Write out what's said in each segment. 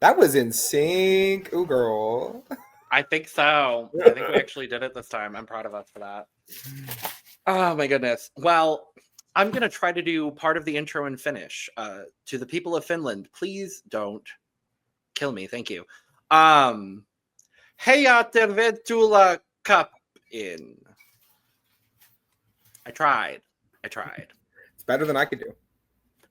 That was in sync. Ooh, girl. I think so. I think we actually did it this time. I'm proud of us for that. Oh my goodness. Well, I'm going to try to do part of the intro and finish. To the people of Finland, please don't kill me. Thank you. Heja tervetuloa CUP in. I tried. It's better than I could do.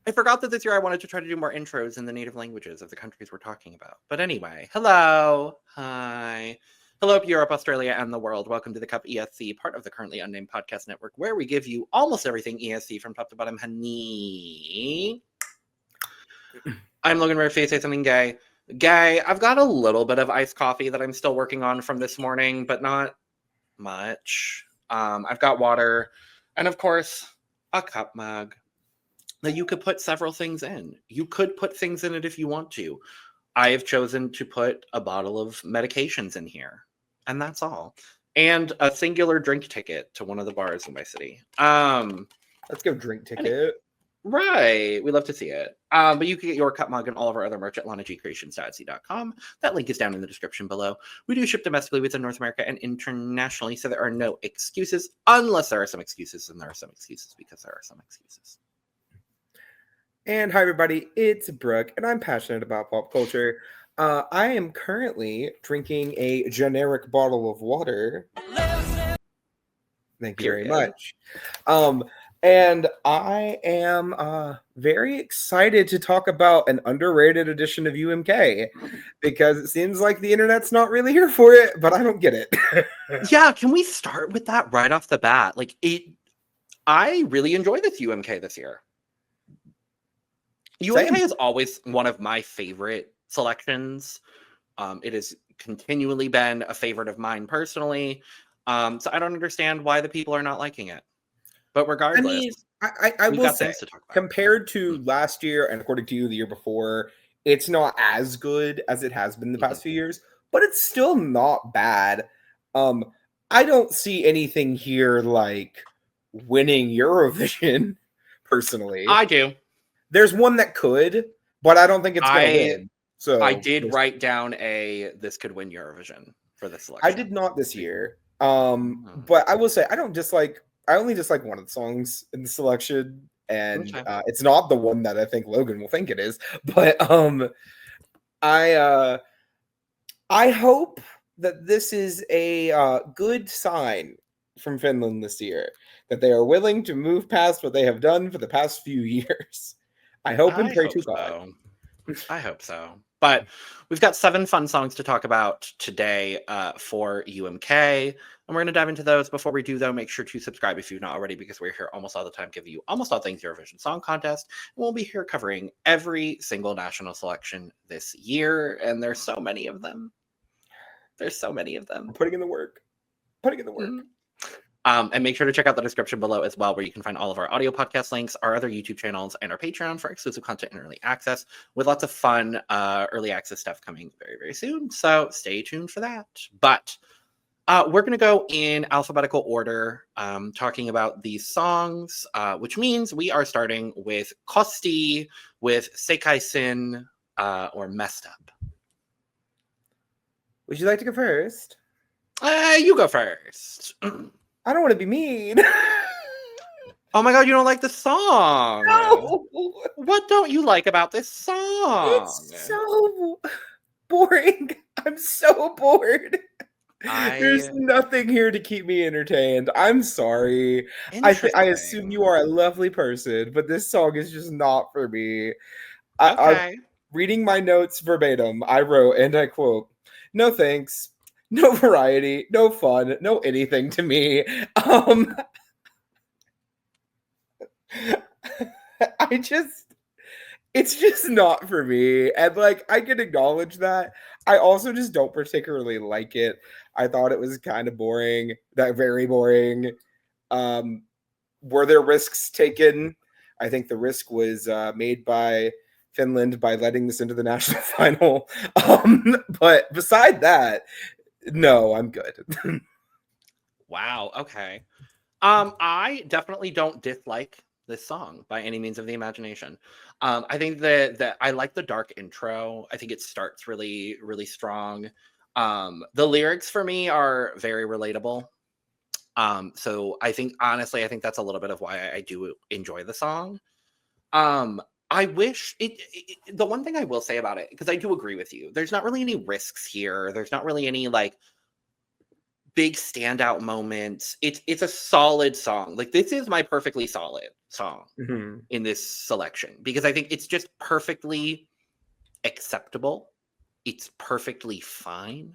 I forgot that this year I wanted to try to do more intros in the native languages of the countries we're talking about. But anyway, hello. Hi. Hello, Europe, Australia, and the world. Welcome to the CUP ESC, part of the Currently Unnamed Podcast Network, where we give you almost everything ESC from top to bottom, honey. I'm Logan Brook. Say something gay. Gay, I've got a little bit of iced coffee that I'm still working on from this morning, but not much. I've got water, and of course, a cup mug that you could put several things in. You could put things in it if you want to. I have chosen to put a bottle of medications in here, and that's all. And a singular drink ticket to one of the bars in my city. Let's go drink ticket. Right. We love to see it. But you can get your cup mug and all of our other merch at lanagcreations.etsy.com. That link is down in the description below. We do ship domestically within North America and internationally, so there are no excuses, unless there are some excuses, and there are some excuses because there are some excuses. And hi, everybody. It's Brooke, and I'm passionate about pop culture. I am currently drinking a generic bottle of water. Thank you very much. And I am very excited to talk about an underrated edition of UMK because it seems like the internet's not really here for it, but I don't get it. Yeah, can we start with that right off the bat? I really enjoy this UMK this year. UMK is always one of my favorite selections. It has continually been a favorite of mine personally. So I don't understand why the people are not liking it. But regardless, I mean, I will say, compared to last year and according to you, the year before, it's not as good as it has been the past few years, but it's still not bad. I don't see anything here like winning Eurovision, personally. I do. There's one that could, but I don't think it's going to win. So I did write down this could win Eurovision for this selection. I did not this year. But I will say I only dislike one of the songs in the selection, and it's not the one that I think Logan will think it is. But I hope that this is a good sign from Finland this year, that they are willing to move past what they have done for the past few years. I hope and pray to God. I hope so. But we've got 7 fun songs to talk about today for UMK. And we're going to dive into those. Before we do, though, make sure to subscribe if you've not already, because we're here almost all the time giving you almost all things Eurovision Song Contest. And we'll be here covering every single national selection this year. And there's so many of them. I'm putting in the work. Mm-hmm. And make sure to check out the description below as well, where you can find all of our audio podcast links, our other YouTube channels, and our Patreon for exclusive content and early access, with lots of fun early access stuff coming very, very soon. So stay tuned for that. But we're going to go in alphabetical order, talking about these songs, which means we are starting with Costee with Sekaisin, or Messed Up. Would you like to go first? You go first. I don't want to be mean. Oh my God, you don't like the song? No. What don't you like about this song? It's so boring. I'm so bored. There's nothing here to keep me entertained. I'm sorry. I assume you are a lovely person, but this song is just not for me. I'm reading my notes verbatim. I wrote, and I quote, "No thanks. No variety, no fun, no anything to me." It's just not for me. And I can acknowledge that. I also just don't particularly like it. I thought it was kind of boring, very boring. Were there risks taken? I think the risk was made by Finland by letting this into the national final. But beside that, no, I'm good. Wow. Okay. I definitely don't dislike this song by any means of the imagination. I think that I like the dark intro. I think it starts really, really strong. The lyrics for me are very relatable. So I think, honestly, I think that's a little bit of why I do enjoy the song. I wish the one thing I will say about it, because I do agree with you, there's not really any risks here. There's not really any like big standout moments. It's a solid song. Like, this is my perfectly solid song in this selection, because I think it's just perfectly acceptable. It's perfectly fine.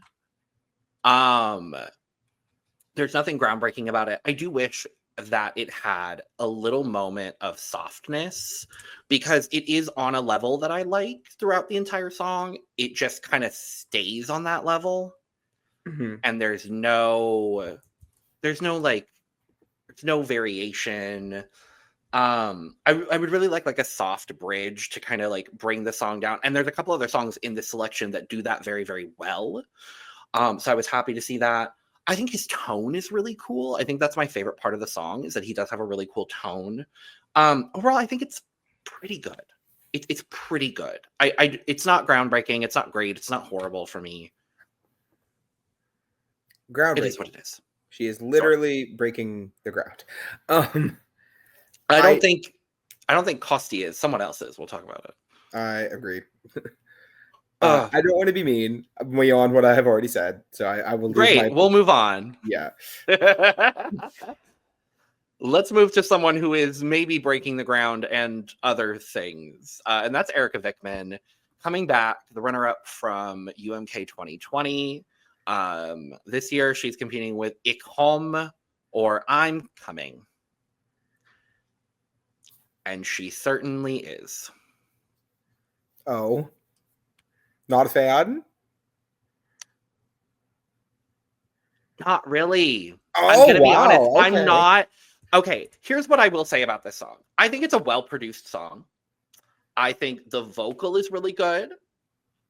There's nothing groundbreaking about it. I do wish that it had a little moment of softness, because it is on a level that I like throughout the entire song. It just kind of stays on that level. And there's no variation. I would really like a soft bridge to kind of like bring the song down. And there's a couple other songs in this selection that do that very, very well. So I was happy to see that. I think his tone is really cool. I think that's my favorite part of the song, is that he does have a really cool tone. Overall, I think it's pretty good. It's pretty good. It's not groundbreaking. It's not great. It's not horrible for me. Groundbreaking. It is what it is. She is literally breaking the ground. I don't think Costee is. Someone else is. We'll talk about it. I agree. I don't want to be mean beyond what I have already said, so I will. Great. We'll move on. Yeah. Let's move to someone who is maybe breaking the ground and other things, and that's Erika Vikman, coming back, the runner-up from UMK 2020. This year, she's competing with Ik Komme, or I'm Coming. And she certainly is. Oh. Not a fan? Not really. Oh, I'm going to be honest. Okay. I'm not. Okay, here's what I will say about this song. I think it's a well-produced song. I think the vocal is really good.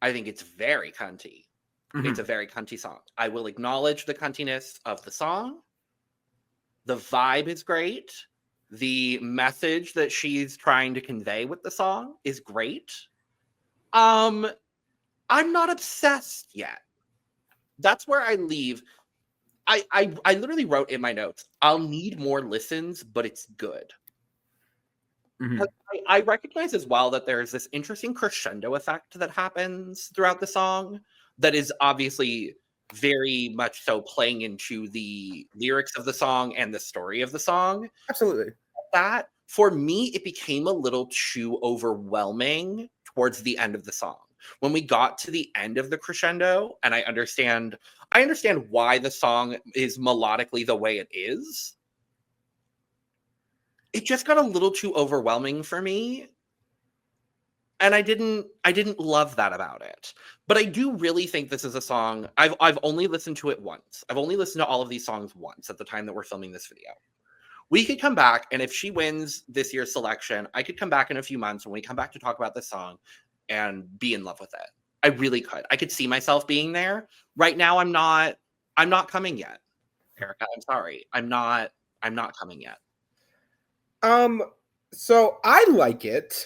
I think it's very cunty. It's a very cunty song. I will acknowledge the cuntiness of the song. The vibe is great. The message that she's trying to convey with the song is great. I'm not obsessed yet. That's where I leave. I literally wrote in my notes, I'll need more listens, but it's good. I recognize as well that there's this interesting crescendo effect that happens throughout the song that is obviously very much so playing into the lyrics of the song and the story of the song. Absolutely. That, for me, it became a little too overwhelming towards the end of the song. When we got to the end of the crescendo, and I understand why the song is melodically the way it is, it just got a little too overwhelming for me. And I didn't love that about it. But I do really think this is a song. I've only listened to it once. I've only listened to all of these songs once at the time that we're filming this video. We could come back, and if she wins this year's selection, I could come back in a few months when we come back to talk about this song and be in love with it. I really could. I could see myself being there. Right now, I'm not coming yet. Erika, I'm sorry. I'm not coming yet. So I like it.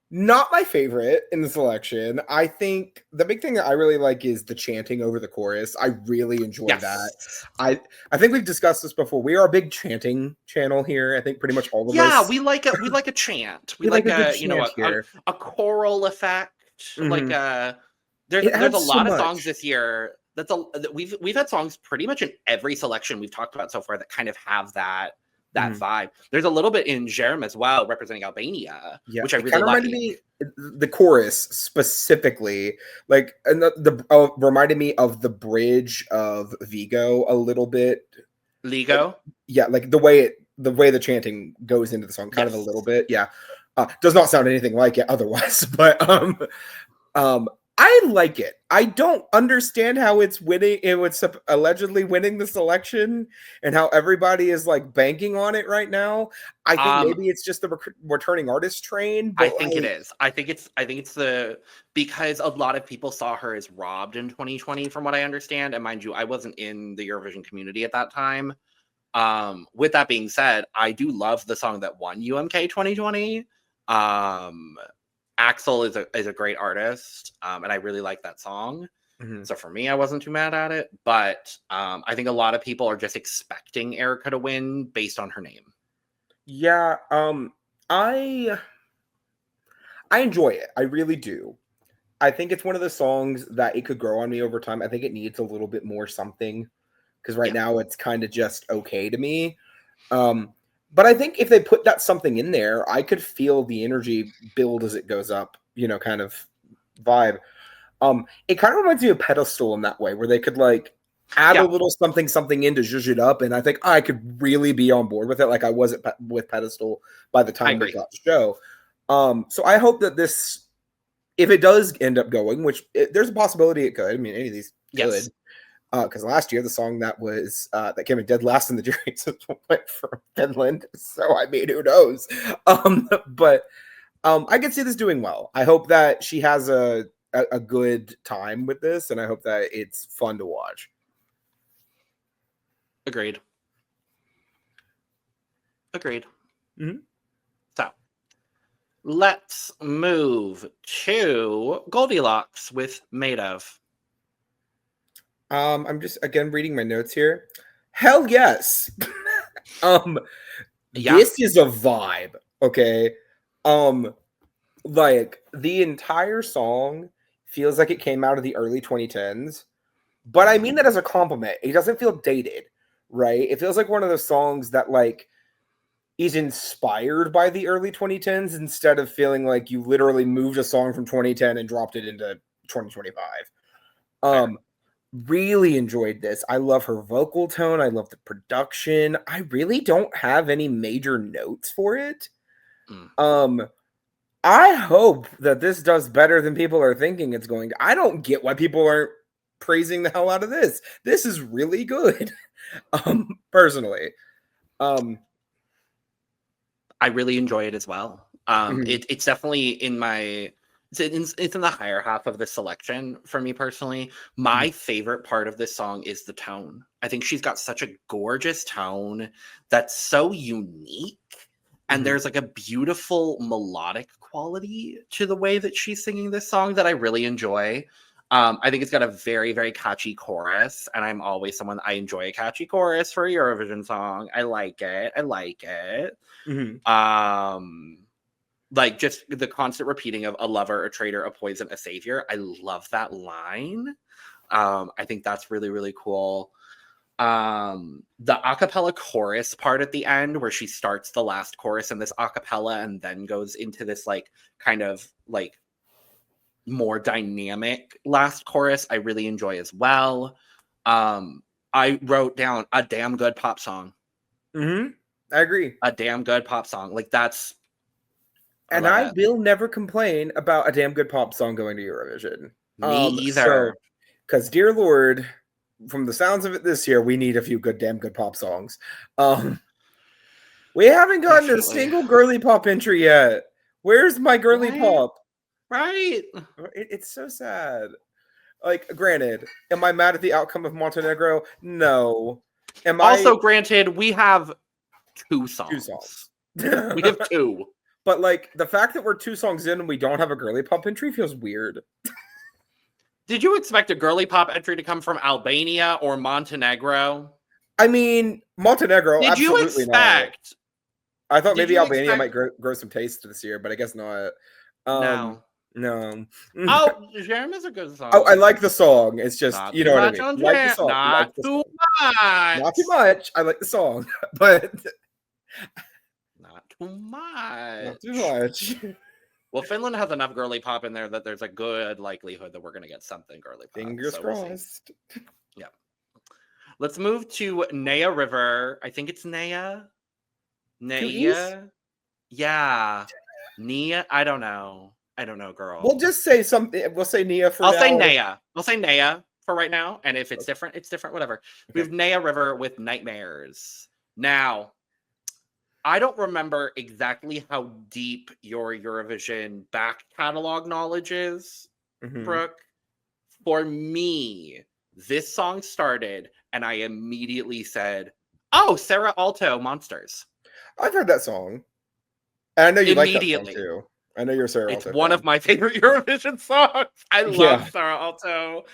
Not my favorite in the selection. I think the big thing that I really like is the chanting over the chorus. I really enjoy that. I think we've discussed this before. We are a big chanting channel here. I think pretty much all of us. Yeah, we like a chant. We like a choral effect. Like there's a lot of songs this year. We've had songs pretty much in every selection we've talked about so far that kind of have that vibe. There's a little bit in Jerem as well, representing Albania, which I really like. The chorus specifically, like, and reminded me of the bridge of Vigo a little bit. Ligo? Yeah, like the way the chanting goes into the song, kind of a little bit. Yeah, does not sound anything like it otherwise, but I like it. I don't understand how it's winning. It's allegedly winning the selection, and how everybody is like banking on it right now. I think maybe it's just the returning artist train. But I think it is. I think it's because a lot of people saw her as robbed in 2020, from what I understand. And mind you, I wasn't in the Eurovision community at that time. With that being said, I do love the song that won UMK 2020. Axel is a great artist, and I really like that song. Mm-hmm. So for me, I wasn't too mad at it, but I think a lot of people are just expecting Erika to win based on her name. Yeah, I enjoy it. I really do. I think it's one of the songs that it could grow on me over time. I think it needs a little bit more something, because right now it's kind of just okay to me. But I think if they put that something in there, I could feel the energy build as it goes up, kind of vibe. It kind of reminds me of Pedestal in that way, where they could like add a little something in to zhuzh it up, and I think I could really be on board with it, like I was with Pedestal by the time we got the show. So I hope that this, if it does end up going, which there's a possibility it could. I mean, any of these could. Because last year the song that was that came in dead last in the jury went from Finland. So I mean, who knows? But I can see this doing well. I hope that she has a good time with this, and I hope that it's fun to watch. Agreed. Mm-hmm. So let's move to Goldielocks with Made Of. I'm just again reading my notes here. Hell yes. This is a vibe. Okay. Like the entire song feels like it came out of the early 2010s, but I mean that as a compliment. It doesn't feel dated, right? It feels like one of those songs that like is inspired by the early 2010s instead of feeling like you literally moved a song from 2010 and dropped it into 2025. Really enjoyed this. I love her vocal tone. I love the production. I really don't have any major notes for it. I hope that this does better than people are thinking it's going to. I don't get why people aren't praising the hell out of this. This is really good. Personally. I really enjoy it as well. It's definitely in my... It's in the higher half of the selection for me personally. My favorite part of this song is the tone. I think she's got such a gorgeous tone that's so unique. And there's like a beautiful melodic quality to the way that she's singing this song that I really enjoy. I think it's got a very, very catchy chorus. And I'm always someone, I enjoy a catchy chorus for a Eurovision song. I like it. Like just the constant repeating of a lover, a traitor, a poison, a savior. I love that line. I think that's really, really cool. The acapella chorus part at the end where she starts the last chorus in this acapella and then goes into this like kind of like more dynamic last chorus, I really enjoy as well. I wrote down a damn good pop song. I agree. A damn good pop song. Like that's... And I will never complain about a damn good pop song going to Eurovision. Me either. Because, dear Lord, from the sounds of it this year, we need a few damn good pop songs. We haven't gotten a single girly pop entry yet. Where's my girly pop? Right. It's so sad. Like, granted, am I mad at the outcome of Montenegro? No. Granted, we have two songs. We have two. But, like, the fact that we're 2 songs in and we don't have a girly pop entry feels weird. Did you expect a girly pop entry to come from Albania or Montenegro? I mean, Montenegro, Did you expect? Not. I thought maybe Albania might grow some taste this year, but I guess not. No. Oh, Jerem is a good song. Oh, I like the song. It's just, you know what I mean. Like the song. Not too much. Not too much. I like the song, but... Not too much. Well, Finland has enough girly pop in there that there's a good likelihood that we're going to get something girly pop. Fingers crossed. Yeah. Let's move to Neea River. I think it's Neea. Neea. Yeah. Neea. I don't know, girl. We'll just say something. We'll say Neea for now. I'll say Neea. We'll say Neea for right now. And if it's different, it's different. Whatever. Okay. We have Neea River with Nightmares. Now, I don't remember exactly how deep your Eurovision back catalog knowledge is, Brooke. For me, this song started and I immediately said, Oh, Sarah Alto, Monsters. I've heard that song. And I know you like that song too. I know you're a Sarah Alto. It's one of my favorite Eurovision songs. I love Sarah Alto.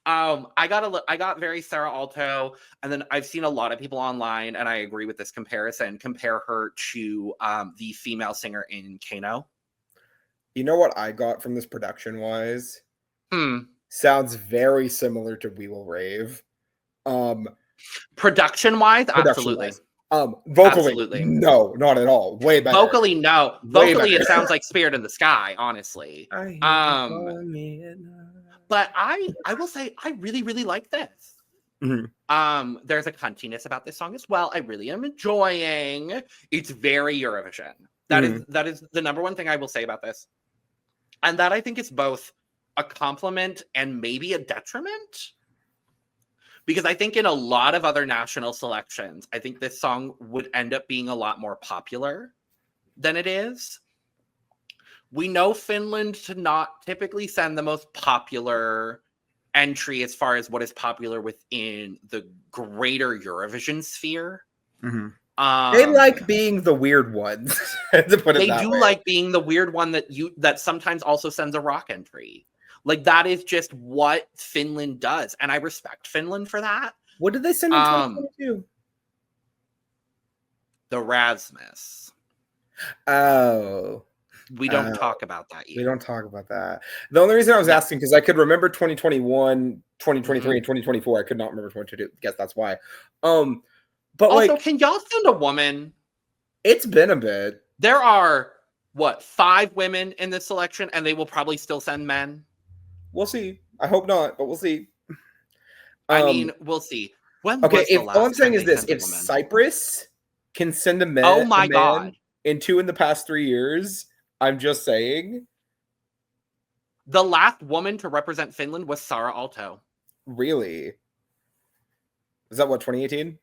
I got very Sarah Alto, and then I've seen a lot of people online, and I agree with this comparison. Compare her to the female singer in Kano. You know what I got from this production wise? Sounds very similar to We Will Rave. Production wise, absolutely. Vocally, absolutely. No, not at all. Way better. Vocally, no. Vocally, it sounds like Spirit in the Sky, honestly. But I will say I really, really like this. Mm-hmm. There's a cuntiness about this song as well. I really am enjoying. It's very Eurovision. That is the number one thing I will say about this. And that I think is both a compliment and maybe a detriment. Because I think in a lot of other national selections, I think this song would end up being a lot more popular than it is. We know Finland to not typically send the most popular entry as far as what is popular within the greater Eurovision sphere. Mm-hmm. They like being the weird ones. They do like being the weird one that sometimes also sends a rock entry. Like, that is just what Finland does. And I respect Finland for that. What did they send in 2022? The Rasmus. Oh. We don't talk about that yet. We don't talk about that. The only reason I was asking, because I could remember 2021, 2023, and 2024. I could not remember 2022. I guess that's why. But also, can y'all send a woman? It's been a bit. There are, 5 women in this selection, and they will probably still send men? We'll see. I hope not, but we'll see. I mean, we'll see. If all I'm saying is this: if Cyprus can send a man, oh my god, in 2 in the past 3 years, I'm just saying. The last woman to represent Finland was Sarah Alto. Really? Is that what 2018?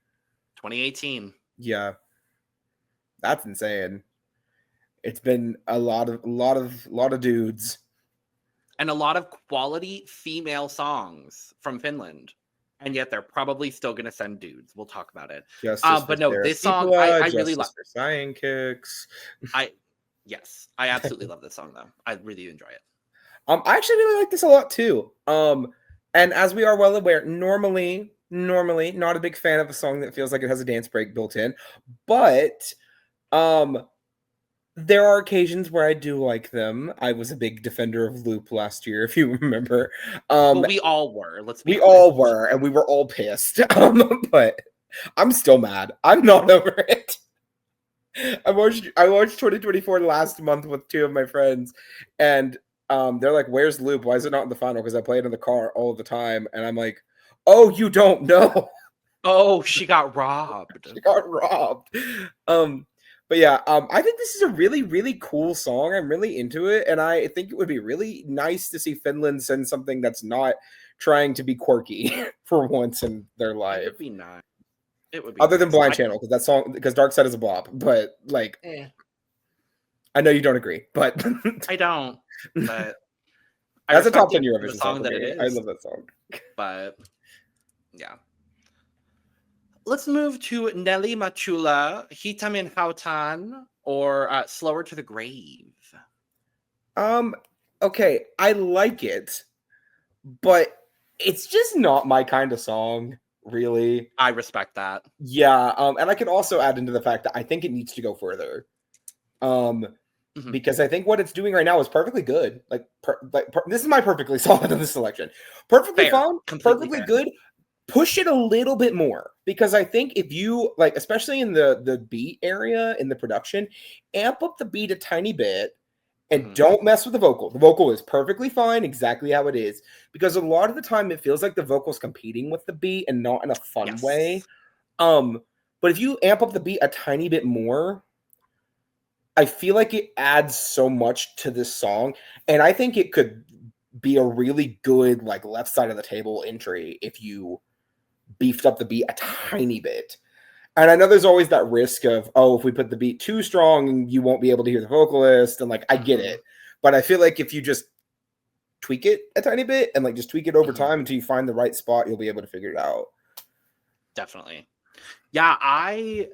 2018. Yeah, that's insane. It's been a lot of dudes. And a lot of quality female songs from Finland. And yet they're probably still going to send dudes. We'll talk about it. But no, this song, I really love. For Cyan Kicks. I absolutely love this song, though. I really enjoy it. I actually really like this a lot, too. And as we are well aware, normally, not a big fan of a song that feels like it has a dance break built in. But there are occasions where I do like them. I was a big defender of Loop last year, if you remember. Well, we all were. We all were, and we were all pissed. But I'm still mad. I'm not over it. I watched 2024 last month with 2 of my friends, and they're like, "Where's Loop? Why is it not in the final?" Because I play it in the car all the time, and I'm like, "Oh, you don't know." Oh, she got robbed. She got robbed. But yeah, I think this is a really, really cool song. I'm really into it, and I think it would be really nice to see Finland send something that's not trying to be quirky for once in their life. It would be nice. It would be other than Blind Channel, because Dark Side is a bop. But I know you don't agree, but I don't. But that's a top 10 Eurovision song that it is. I love that song. But yeah. Let's move to Nelli Matula, Hitaammin hautaan, or Slower to the Grave. Okay, I like it, but it's just not my kind of song, really. I respect that. Yeah, and I can also add into the fact that I think it needs to go further. Because I think what it's doing right now is perfectly good. This is my perfectly solid in this selection. Perfectly fine, perfectly good. Push it a little bit more, because I think if you especially in the beat area in the production, amp up the beat a tiny bit and don't mess with the vocal. The vocal is perfectly fine exactly how it is, because a lot of the time it feels like the vocal's competing with the beat and not in a fun way. But if you amp up the beat a tiny bit more, I feel like it adds so much to this song, and I think it could be a really good left side of the table entry if you beefed up the beat a tiny bit. And I know there's always that risk of, if we put the beat too strong, you won't be able to hear the vocalist, and I get it, but I feel like if you just tweak it a tiny bit and just tweak it over time until you find the right spot, you'll be able to figure it out. Definitely. Yeah, I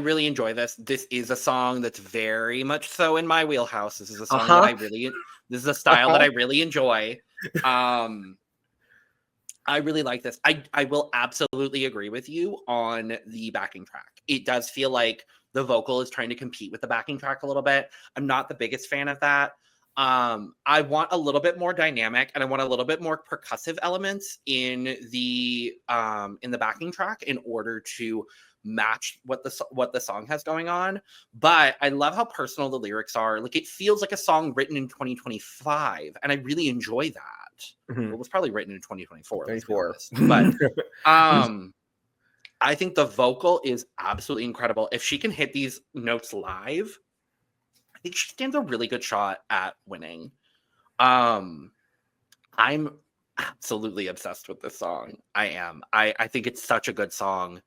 really enjoy this. This is a song that's very much so in my wheelhouse. This is a song that this is a style that I really enjoy. I really like this. I will absolutely agree with you on the backing track. It does feel like the vocal is trying to compete with the backing track a little bit. I'm not the biggest fan of that. I want a little bit more dynamic, and I want a little bit more percussive elements in the backing track in order to match what the song has going on. But I love how personal the lyrics are. Like, it feels like a song written in 2025, and I really enjoy that. It was probably written in 2024. But I think the vocal is absolutely incredible. If she can hit these notes live, I think she stands a really good shot at winning. I'm absolutely obsessed with this song. I am. I think it's such a good song.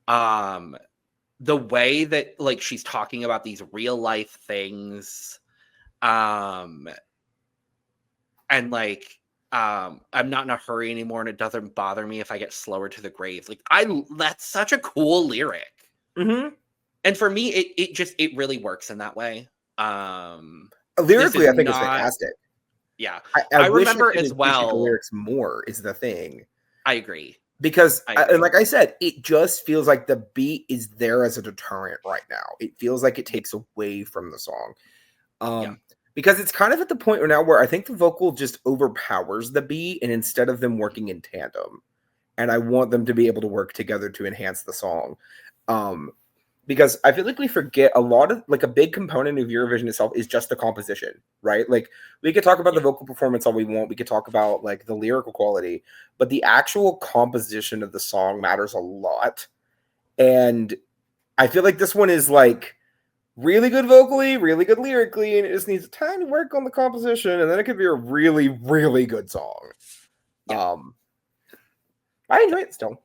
The way that, like, she's talking about these real life things, and like, I'm not in a hurry anymore, and it doesn't bother me if I get slower to the grave. Like, that's such a cool lyric. And for me, it really works in that way. Lyrically, I think it's fantastic. Yeah, I remember as well. The lyrics more is the thing. I agree. Because, and like I said, it just feels like the beat is there as a deterrent right now. It feels like it takes away from the song. Because it's kind of at the point now where I think the vocal just overpowers the beat, and instead of them working in tandem, and I want them to be able to work together to enhance the song. Because I feel like we forget a lot of, like, a big component of Eurovision itself is just the composition, right? Like, we could talk about the vocal performance all we want. We could talk about, like, the lyrical quality, but the actual composition of the song matters a lot. And I feel like this one is, like, really good vocally, really good lyrically, and it just needs a tiny work on the composition, and then it could be a really, really good song. I enjoy it still.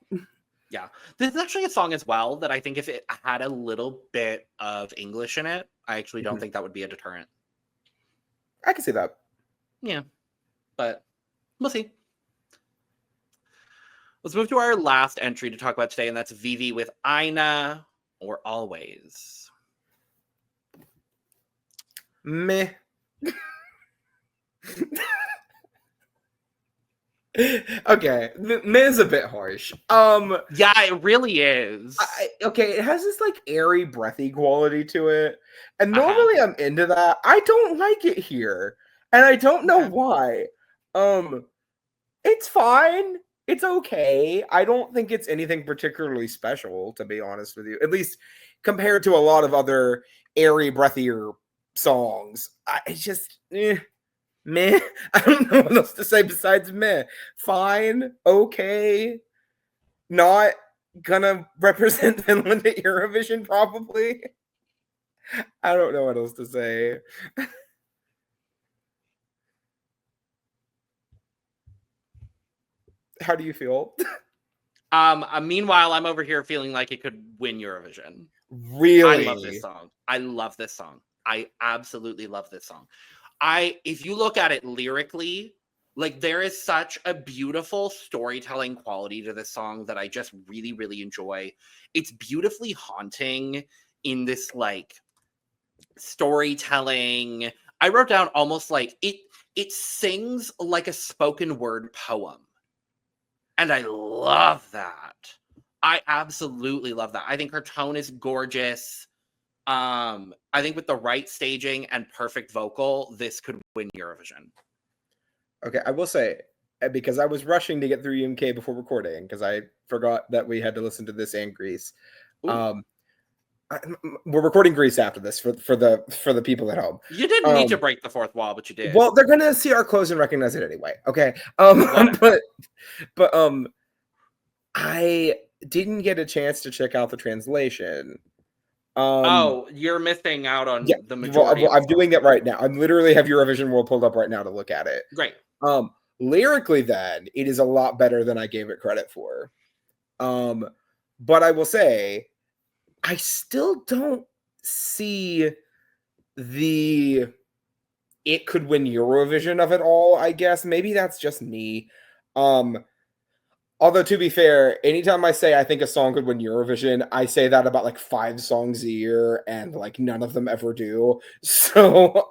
Yeah, this is actually a song as well that I think if it had a little bit of English in it, I actually don't think that would be a deterrent. I can see that. Yeah, but we'll see. Let's move to our last entry to talk about today, and that's Viivi with Aina or Always. Meh. Okay, meh is a bit harsh. Yeah, it really is. Okay, it has this, like, airy, breathy quality to it, and normally I'm into that. I don't like it here, and I don't know why. It's fine. It's okay. I don't think it's anything particularly special, to be honest with you. At least compared to a lot of other airy, breathier songs. It's just meh. I don't know what else to say besides meh. Fine. Okay. Not gonna represent Finland at Eurovision, probably. I don't know what else to say. How do you feel? Meanwhile, I'm over here feeling like it could win Eurovision. Really? I love this song. I love this song. I absolutely love this song. If you look at it lyrically, like, there is such a beautiful storytelling quality to this song that I just really, really enjoy. It's beautifully haunting in this, like, storytelling. I wrote down almost like it sings like a spoken word poem. And I love that. I absolutely love that. I think her tone is gorgeous. I think with the right staging and perfect vocal, this could win Eurovision. Okay, I will say, because I was rushing to get through UMK before recording, because I forgot that we had to listen to this and Greece. We're recording Greece after this for the people at home. You didn't need to break the fourth wall, but you did. Well, they're gonna see our clothes and recognize it anyway. Okay. But I didn't get a chance to check out the translation. You're missing out on the majority. Well, I'm doing it right now. I literally have Eurovision World pulled up right now to look at it. Great. Lyrically, then, it is a lot better than I gave it credit for. But I will say, I still don't see the it could win Eurovision of it all, I guess. Maybe that's just me. Although, to be fair, anytime I say I think a song could win Eurovision, I say that about like 5 songs a year, and like none of them ever do. So,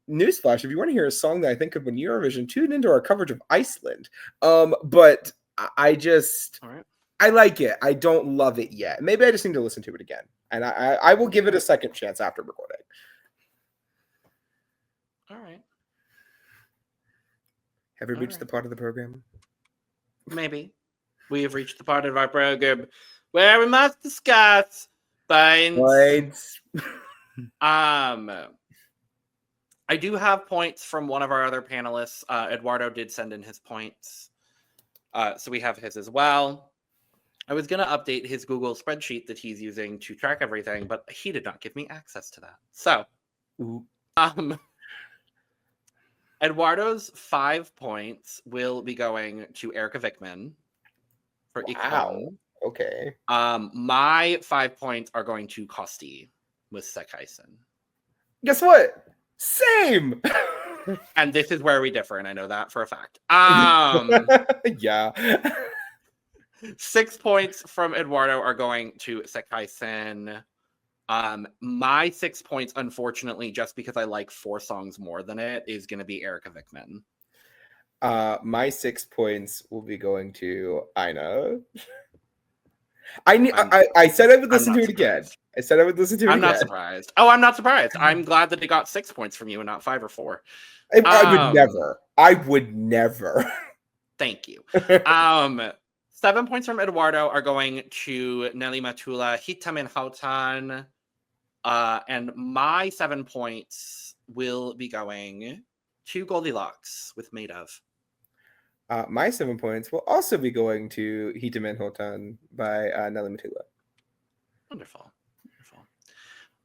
newsflash, if you want to hear a song that I think could win Eurovision, tune into our coverage of Iceland. But I just, I like it. I don't love it yet. Maybe I just need to listen to it again. And I will give it a second chance after recording. All right. Have we reached the part of the program? Maybe. We have reached the part of our program where we must discuss points. I do have points from one of our other panelists. Eduardo did send in his points. So we have his as well. I was going to update his Google spreadsheet that he's using to track everything, but he did not give me access to that. So, Eduardo's 5 points will be going to Erika Vikman for Ikon. Okay. My 5 points are going to Costee with Sekaisin. Guess what? Same. And this is where we differ, and I know that for a fact. Yeah. 6 points from Eduardo are going to Sekaisin. My 6 points, unfortunately, just because I like 4 songs more than it, is going to be Erika Vikman. My 6 points will be going to Aina. I said I would listen to it again. I said I would listen to it again. I'm not surprised. Oh, I'm not surprised. I'm glad that it got 6 points from you and not 5 or 4. I would never. Thank you. 7 points from Eduardo are going to Nelli Matula, Hitaammin, hautaan. And my 7 points will be going to Goldielocks with Made Of. My 7 points will also be going to Hitaammin, hautaan by Nelli Matula. Wonderful.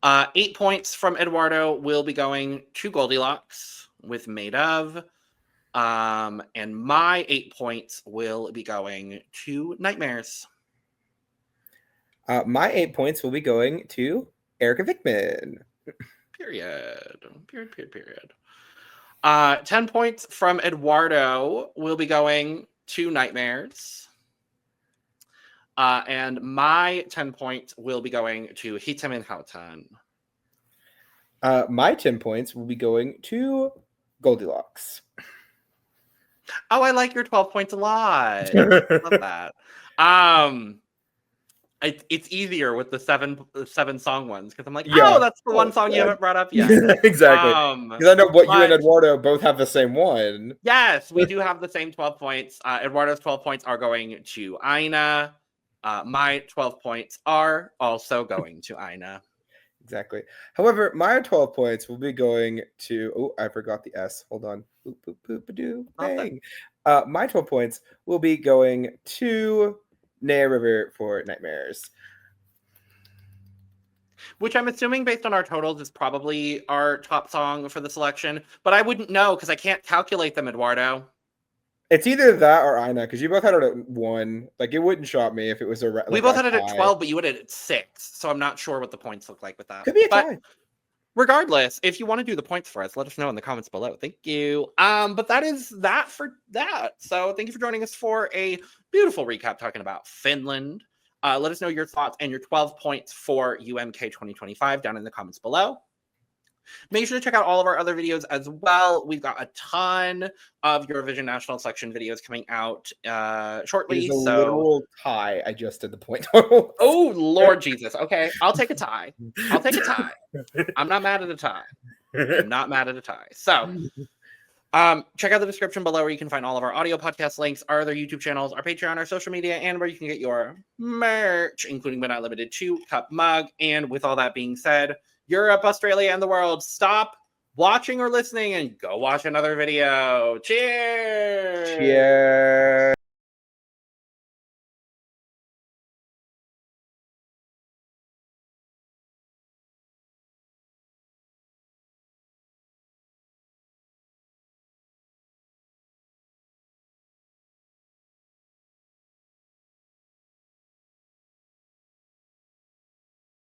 8 points from Eduardo will be going to Goldielocks with Made Of. And my 8 points will be going to Nightmares. My 8 points will be going to Erika Vikman. Period. 10 points from Eduardo will be going to Nightmares. And my 10 points will be going to Hitaammin, hautaan. My 10 points will be going to Goldielocks. Oh, I like your 12 points a lot. Love that. It's easier with the seven song ones because I'm like, oh, that's the one song you haven't brought up yet. Exactly. Because I know you and Eduardo both have the same one. Yes, we do have the same 12 points. Eduardo's 12 points are going to Aina. My 12 points are also going to Aina. Exactly. However, my 12 points will be going to... Oh, I forgot the S. Hold on. Bang. My 12 points will be going to Neea River for Nightmares. Which I'm assuming, based on our totals, is probably our top song for the selection. But I wouldn't know because I can't calculate them, Eduardo. It's either that or Aina, because you both had it at 1. Like, it wouldn't shock me if it was a... we both had it at 12, but you had it at 6. So I'm not sure what the points look like with that. Could be a tie. Regardless, if you want to do the points for us, let us know in the comments below. Thank you. But that is that for that. So thank you for joining us for a beautiful recap talking about Finland. Let us know your thoughts and your 12 points for UMK 2025 down in the comments below. Make sure to check out all of our other videos as well. We've got a ton of Eurovision National Selection videos coming out shortly. It's a literal tie. I just did the point total. Oh, Lord Jesus. Okay, I'll take a tie. I'm not mad at a tie. So, check out the description below where you can find all of our audio podcast links, our other YouTube channels, our Patreon, our social media, and where you can get your merch, including but not limited to Cup mug. And with all that being said, Europe, Australia, and the world, stop watching or listening and go watch another video. Cheers!